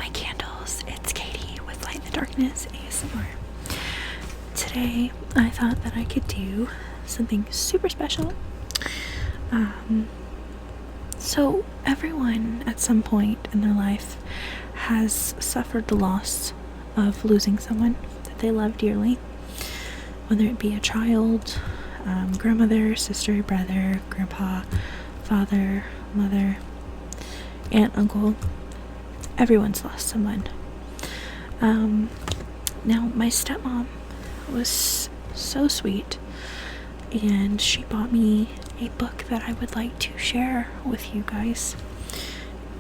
my candles. It's Katie with Light in the Darkness ASMR. Today I thought that I could do something super special. So everyone at some point in their life has suffered the loss of losing someone that they love dearly, whether it be a child, grandmother, sister, brother, grandpa, father, mother, aunt, uncle. Everyone's lost someone. Now my stepmom was so sweet, and she bought me a book that I would like to share with you guys.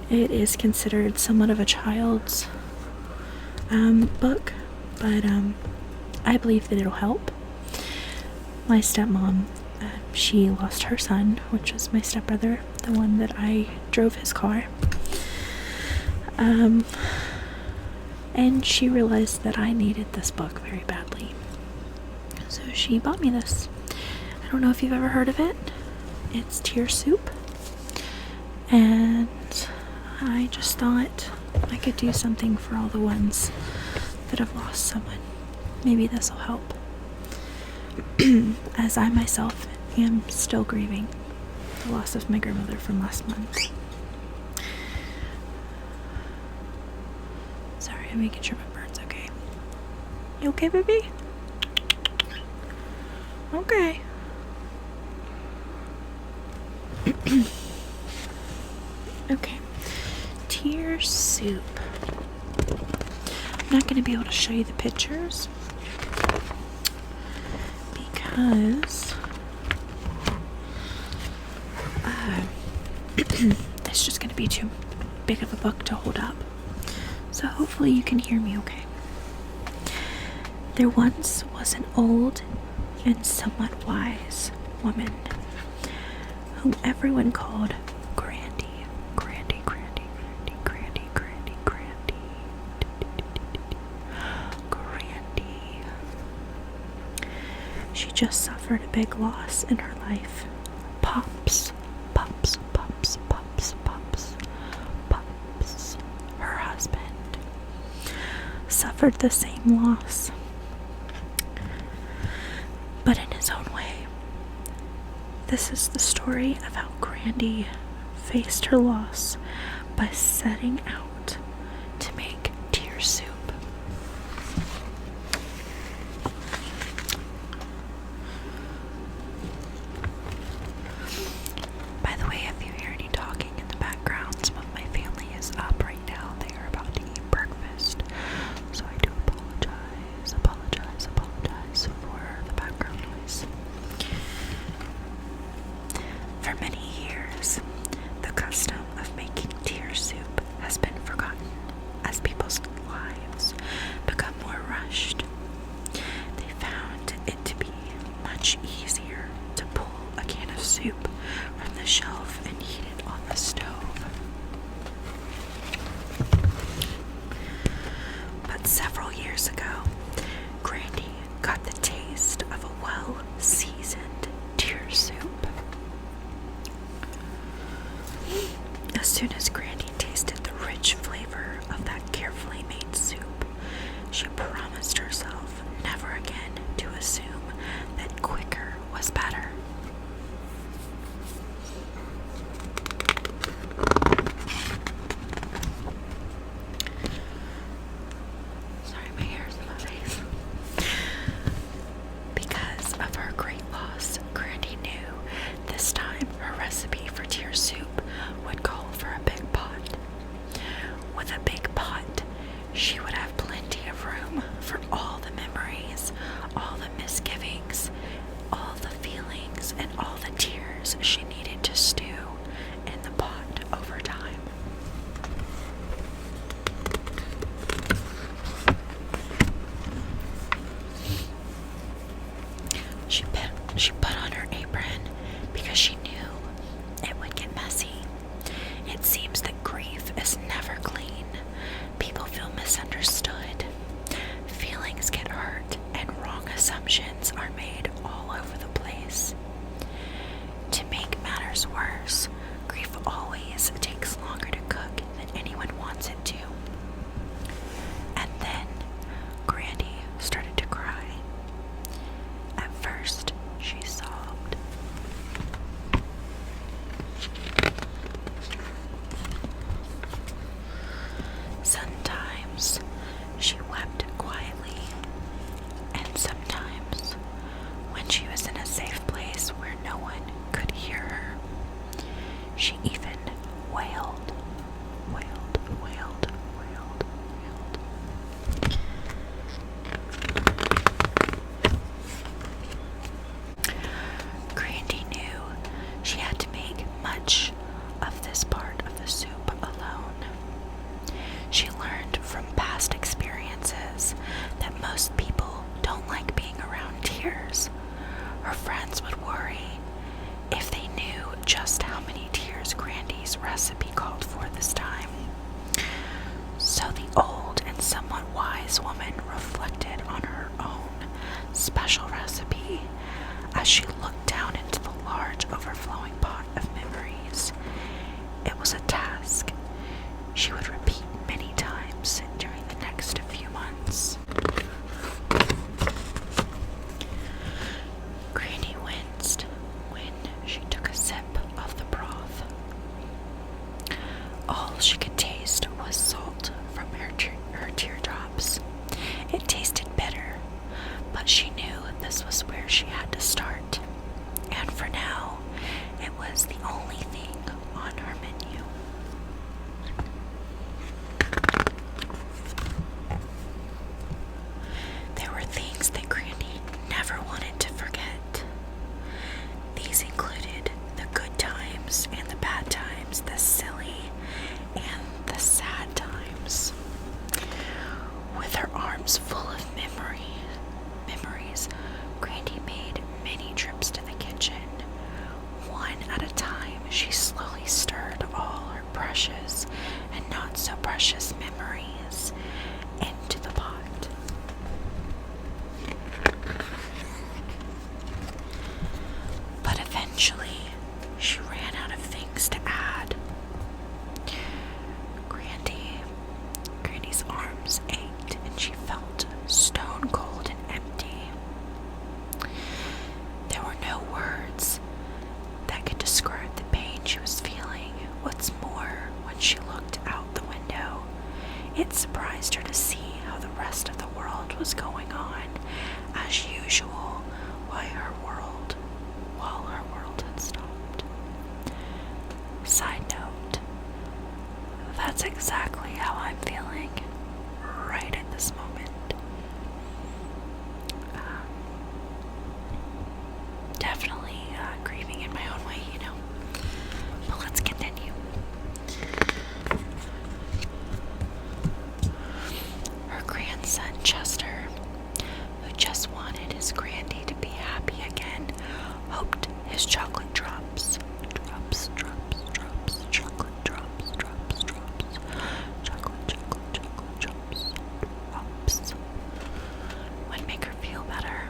It is considered somewhat of a child's book, but I believe that it'll help. My stepmom, she lost her son, which was my stepbrother, the one that I drove his car. And she realized that I needed this book very badly. So she bought me this. I don't know if you've ever heard of it. It's Tear Soup. And I just thought I could do something for all the ones that have lost someone. Maybe this will help. As I myself am still grieving the loss of my grandmother from last month. Sorry, I'm making sure my bird's okay. You okay, baby? Okay. Okay. Tear Soup. I'm not going to be able to show you the pictures because it's just going to be too big of a book to hold up. So hopefully you can hear me okay. There once was an old and somewhat wise woman whom everyone called Grandy. Grandy, Grandy, Grandy, Grandy, Grandy, Grandy. Grandy. She just suffered a big loss in her life. Pops, Pops, Pops, Pops, Pops, Pops. Her husband suffered the same loss, but in his own way. This is the story of how Grandy faced her loss by setting out to make tear soup. By the way, if you hear any talking in the background, some of my family is up right now. They are about to eat breakfast. So I do apologize for the background noise. For many years, the custom of making tear soup has been forgotten as people's lives become more rushed. They found it to be much easier to pull a can of soup from the shelf and heat it on the stove. But several years ago, Grandy got the taste of a well-seasoned tear soup. As soon as Grandy tasted the rich flavor of that carefully made soup, she promised herself never again to assume that quicker was better. Sorry, my hair's in my face. Because of her great loss, Grandy knew this time her recipe for tear soup would call for a big pot. With a big pot, she would have plenty of room for all the memories, all the misgivings, all the feelings, and all the tears she needed to stew in the pot over time. She put on her apron because she knew it would get messy. It seems that grief is never clean. People feel misunderstood. Feelings get hurt and wrong assumptions are made all over the place. To make matters worse, grief always takes longer to cook than anyone wants it to. no one could hear her. She even wailed, wailed, wailed, wailed, wailed. Grandy knew she had to make much of this part of the soup alone. She learned from past experiences that most people don't like being around tears. Her friends would worry if they knew just how many tears Grandy's recipe called for this time. So the old and somewhat wise woman reflected on her own special recipe as she looked down into the large overflowing pot of memories. It was a task she would repeat many times during the next few months. Granny winced when she took a sip of the broth. All she could taste was salt from her teardrops. It tasted bitter, but she knew this was where she had to start. And for now, it was the only thing on her menu. There were things that Granny never wanted to forget. These included the good times and the bad times, the silly and the sad times. With her arms full of memories, Grandy made many trips to the kitchen. One at a time, she slowly stirred all her precious and not so precious memories into the pot. But eventually, she ran out of things to add. Grandy's arms ached and she felt stone cold and empty. There were no words that could describe the pain she was feeling. What's more, when she looked out the window, it surprised her to see how the rest of the world was going on as usual while her world had stopped. Side note, that's exactly how I'm feeling right at this moment. Definitely grieving in my own way, But let's continue. Her grandson, Chester, who just wanted his Grandy to be happy again, hoped his chocolate drops, chocolate drops, would make her feel better.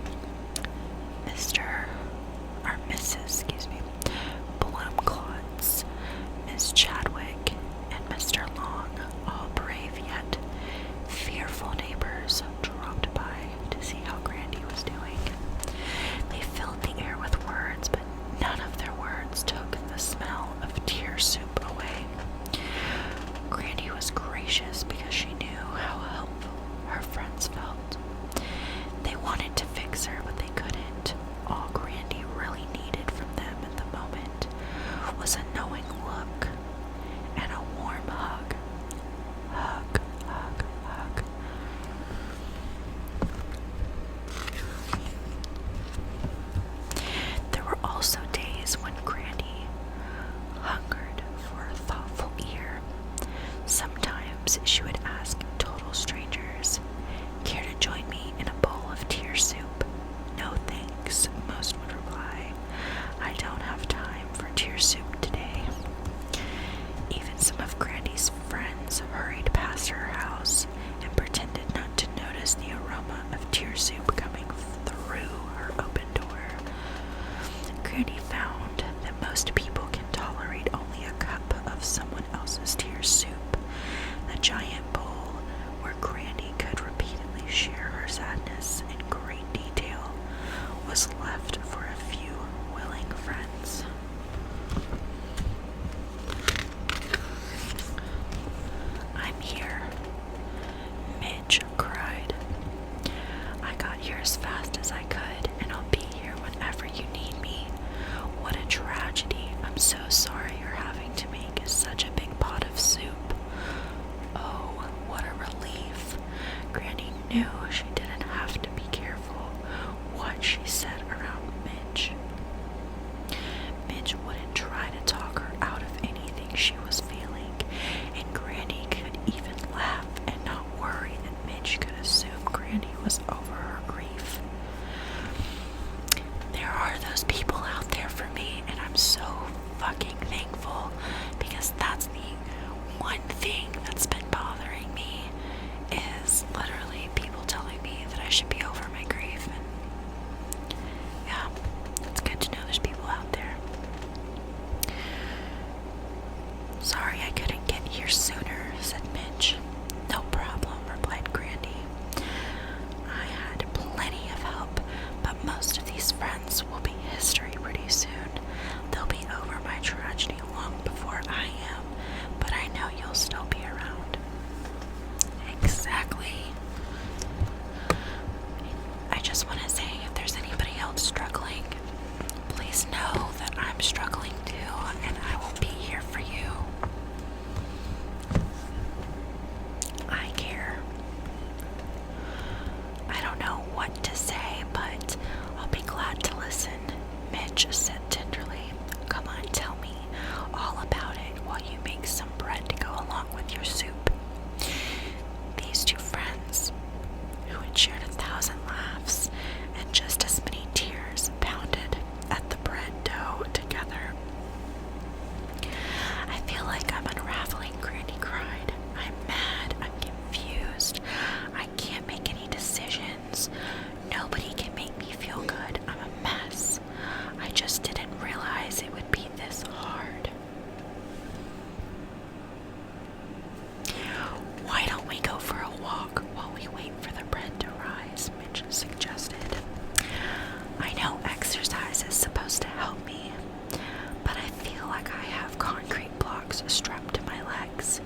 Mrs. Blumklotz, Miss Chadwick, and Mr. Long, all brave yet fearful neighbors, dropped by to see how Grandy was doing. They filled the air with words, but none of Midge wouldn't try to talk her out of anything she was feeling, and Granny could even laugh and not worry that Midge could assume Granny was over her grief. There are those people out there for me, and I'm so fucking thankful, because that's the one thing that's been bothering me, is literally people telling me that I should be over my grief. And yeah, it's good to know there's people out there. Sorry I couldn't get here sooner, said Midge. No problem, replied Grandy. I had plenty of help, but most of these friends will be history pretty soon. They'll be over my tragedy long before I am, but I know you'll still be around. Exactly. I just want to say, if there's anybody else struggling, please know that I'm struggling too, and I will be here for you. I care. I don't know what to say, but I'll be glad to listen, Midge said tenderly. Come on, tell me all about it while you make some bread to go along with your soup. These two friends, who had shared 1,000 laughs and just as many tears, pounded at the bread dough together. I feel like I'm unraveling, Granny cried. I'm mad, I'm confused, I can't make any decisions. Nobody can make me feel good. I'm a mess. I just didn't realize it would be this hard. Why don't we go for a walk while we wait for the bread to rise? Midge suggested. I know exercise is supposed to help me, but I feel like I have concrete blocks strapped to my legs.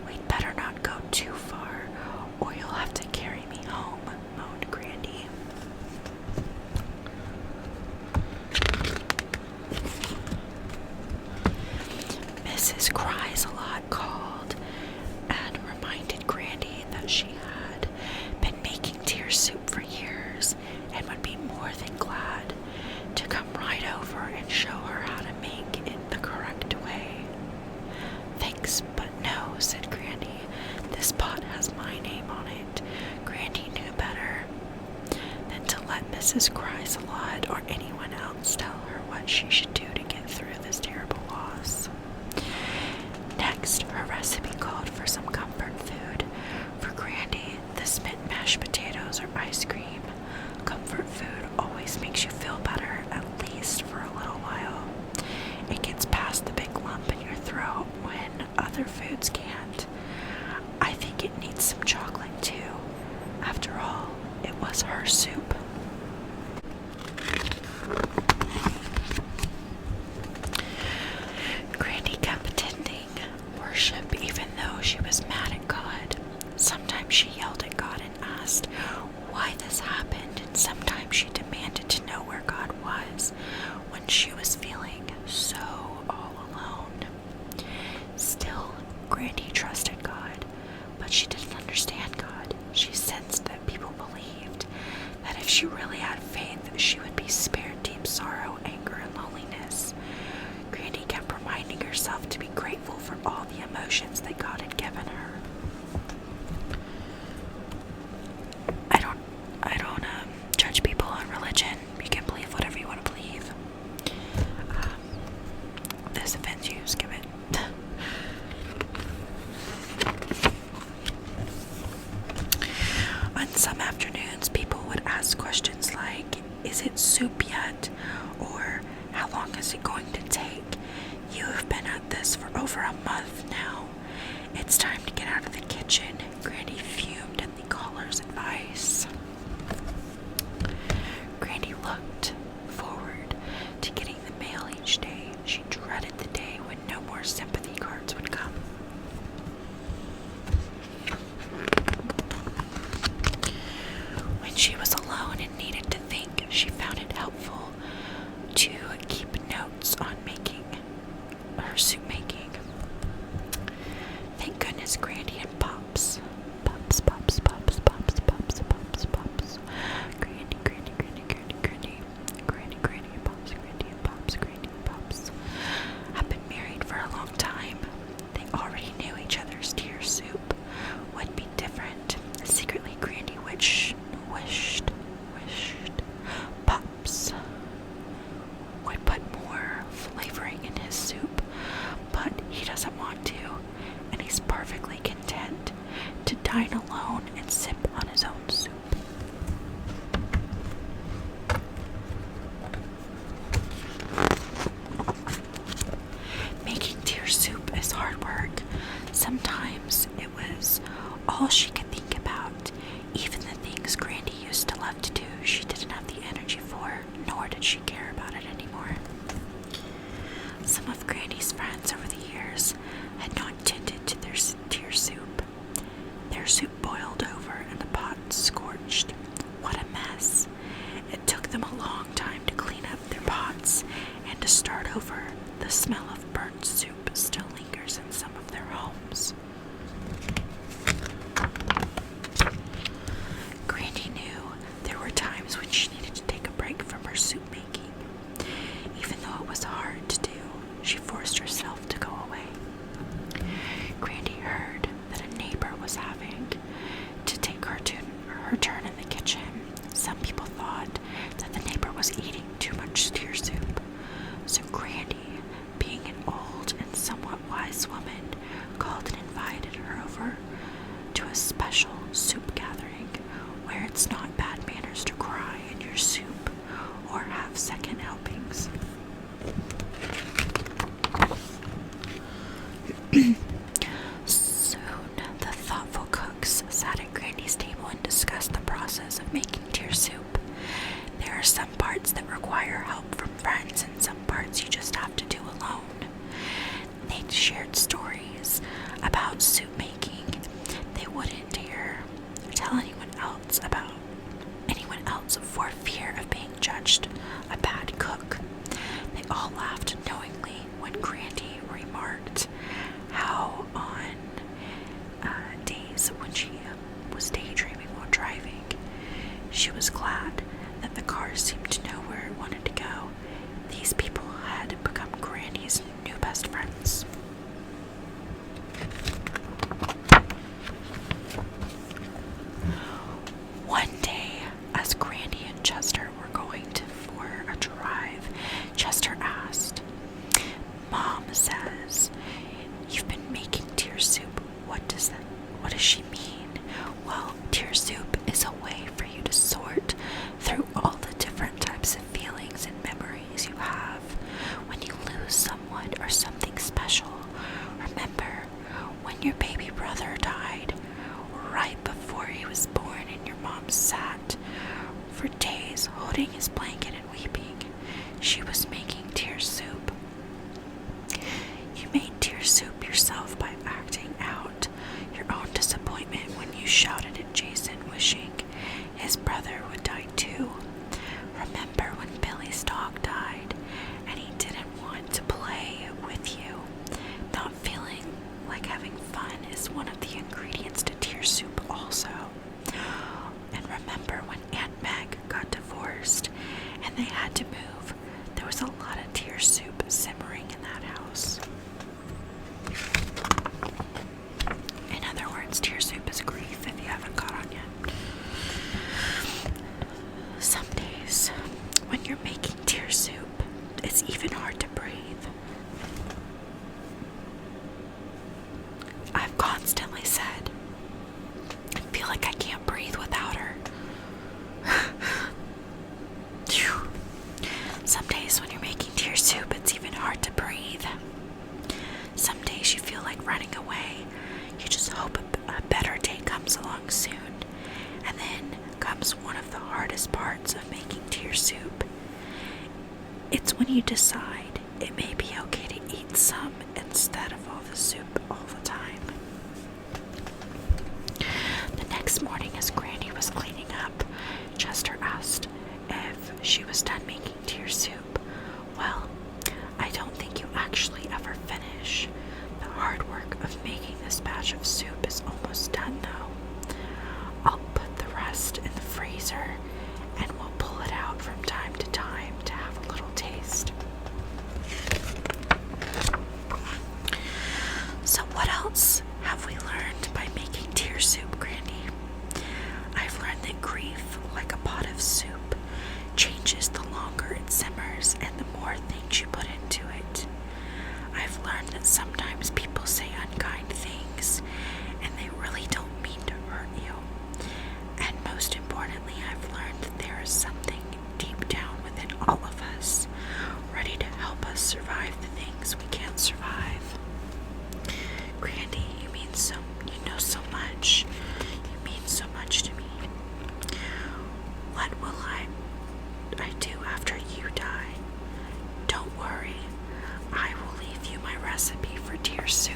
We'd better not go too far, or you'll have to carry me home, moaned Grandy. Mrs. Cries-a-Lot called and reminded Grandy that she had been making tear soup for years and would be more than glad to come right over and show her how to make it the correct way. Thanks, but no, said Grandy. This pot has my name on it. Grandy knew better than to let Mrs. Cries-a-Lot or anyone else tell her what she should do to get through this terrible loss. Next, her recipe called for some comfort food. For Grandy, this meant mashed potatoes or ice cream. Comfort food always makes you feel better, at least for a little while. It gets past the big lump in your throat when other foods can't. I think it needs some chocolate too. After all, it was her soup. Grandy kept attending worship even though she was mad at God. Sometimes she yelled at God and asked why this happened, and sometimes she demanded to know where God was when she was feeling so all alone. Still, Grandy trusted God, but she didn't understand God. She sensed that people believed that if she really had faith, she would be spared deep sorrow, anger, and loneliness. Grandy kept reminding herself to be grateful for all the emotions that God had given her. I don't judge people on religion. You can believe whatever you want to believe. If this offends you, skip it. On some afternoons, people would ask questions like, is it soup yet? Or, how long is it going to take? You have been at this for over a month now. It's time to get out of the kitchen. Grandy fumed at the caller's advice. Grandy looked forward to getting the mail each day. She dreaded the day when no more sympathy cards would come. When she was alone and needed to think, she found it helpful to keep notes on her soup making. Thank goodness Grandy and Pops flavoring in his soup, but he doesn't want to, and he's perfectly content to dine alone and sip on his own soup. Making deer soup is hard work. Sometimes it was all she could think about. Even the things Grandy used to love to do, she didn't have the energy for, nor did she care about it anymore. Some of Grandy's friends over the years had not tended to their deer soup. Their soup boiled over and the pot scorched. What a mess. It took them a long time to clean up their pots and to start over. The smell of burnt soup still lingers in some of their homes. Grandy knew there were times when she needed to take a break from her soup making. Even though it was hard to do, she forced herself to go away. Grandy heard that a neighbor was having to take her turn in the kitchen. Some people thought that the neighbor was eating too much deer soup. So Grandy, being an old and somewhat wise woman, called and invited her over to a special soup gathering where it's not bad manners to cry in your soup or have second helpings. Soon, the thoughtful cooks sat at Grandy's table and discussed the process of making deer soup. There are some parts that require help from friends and some parts you just have to do alone. They shared stories about soup making they wouldn't dare tell anyone else for fear of being judged a bad cook. They all laughed knowingly when Grandy remarked how on days when she was daydreaming while driving, she was glad that the car seemed to know where it wanted to go. These people had become Grandy's new best friends. One day, as Grandy and Chester were going for a drive, Chester asked, "Mom says you've been making deer soup. What does she mean?" "Well, deer soup is a way for you to sort through all the different types of feelings and memories you have when you lose someone or something special. Remember when your baby brother died, right before he was born, and your mom sat for days holding his blanket and weeping? She was making deer soup. You made deer soup yourself by acting out your own disappointment when you shouted at Jason, wishing his brother would die too. Remember when Billy's dog died and he didn't want to play with you? Not feeling like having fun is one of the ingredients to deer soup also. And remember when Aunt Meg got divorced and they had to move? There was a lot of deer soup simmering in that house." In other words, deer soup is grief, if you haven't caught on yet. Some days, when you're making deer soup, it's even hard to breathe. I've constantly said, I feel like I can't breathe without her. Some days when you're making deer soup, it's even hard to breathe. Some days you feel like running away. You just hope a better day comes along soon. And then comes one of the hardest parts of making deer soup. It's when you decide it may be okay to eat some instead of all the soup all the time. The next morning, as Grandy was cleaning up, Chester asked if she was done making deer soup. "Well, I don't think you actually ever finish. The hard work of making this batch of soup is almost done though. I'll put the rest in the freezer and we'll pull it out from time to time to have a little taste." So what else have we learned by making deer soup, Grandy? I've learned that grief, like a pot of soup, changes the longer it simmers. us survive the things we can't survive. Grandy, you know so much. You mean so much to me. What will I do after you die? Don't worry. I will leave you my recipe for tear soup.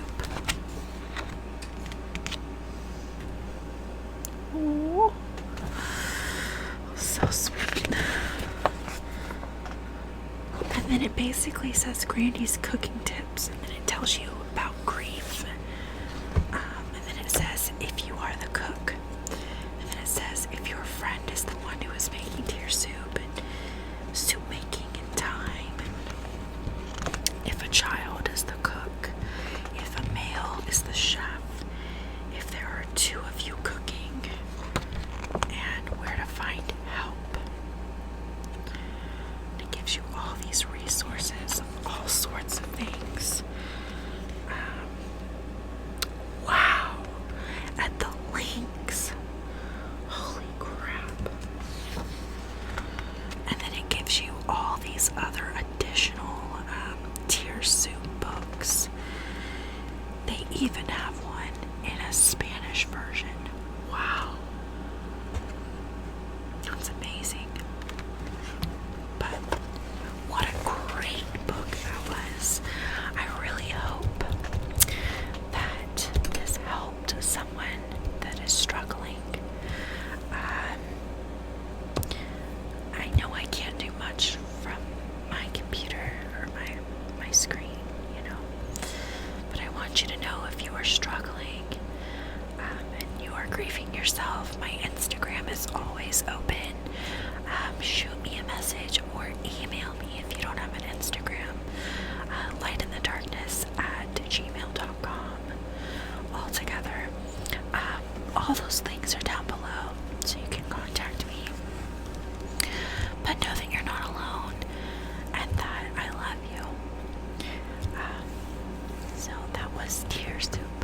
Ooh. So sweet. And then it basically says Grandy's cooking tips, and then it tells you about grief. And then it says if you are the cook. And then it says if your friend is the one who is making tear soup and soup making in time. If a child is the cook. If a male is the chef. If there are two of you cooking. And where to find help. It gives you all these resources, all sorts of things. Wow, and the links. Holy crap. And then it gives you all these other additional tear soup books. They even have one in a Spanish version. Wow. That's amazing. But what a great book that was. I really hope that this helped someone that is struggling. I know I can't do much from my computer or my screen, but I want you to know if you are struggling and you are grieving yourself, my Instagram is always open. Shoot me a message or email me if you don't have an Instagram. lightinthedarkness@gmail.com. All together. All those things are down below, so you can contact me. But know that you're not alone and that I love you. So that was Tear Soup.